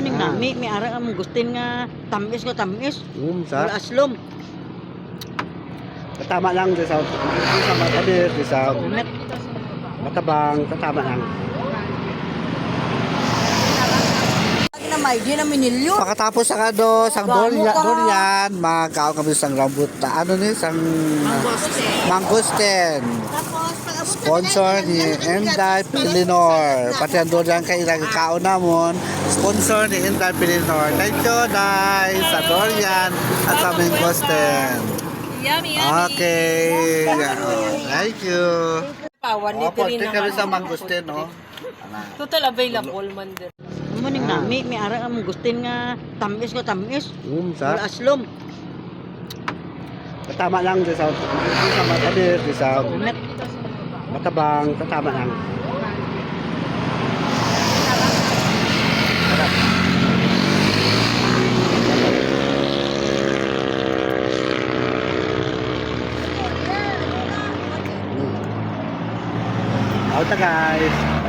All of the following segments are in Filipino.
Muning nami, may ara ang gustin nga tamis ko tamis. Sa Wala aslom. katama lang di sa matabir, di sa Met. matabang, katama lang. May di na minilyo. Pagkatapos sa sang durian, magkaon kami sang rambutan. Ano ni sang mangustin. Sponsor ni Inday Pilinor. Pati ang durian kay kaon namon. Sponsor ni Inday Pilinor. Thank you, Day, sa durian at sa mangustin. Yummy, yummy. Okay. Thank you. Pawan ni Opo, Tirina. kami sa mangustin, no? Total available man din. Muning nami, may ara ang gustin nga tamis ko tamis. Sa Wala aslom. katama lang di sa matabir, di sa Met. matabang, katama lang. Out na guys.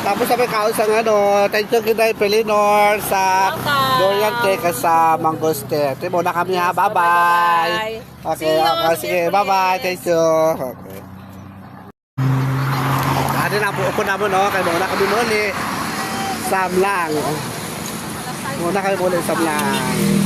Tapos sabi kaon sa thank you kay Pelinor sa Welcome. Dorian Cake sa Mangosteen. Timo na kami ha, bye-bye. Okay, See you. okay, sige, bye-bye. Thank you. Okay. Ano na po na mo no, kay muna kami muli. Sam lang. Muna kami muli Sam lang.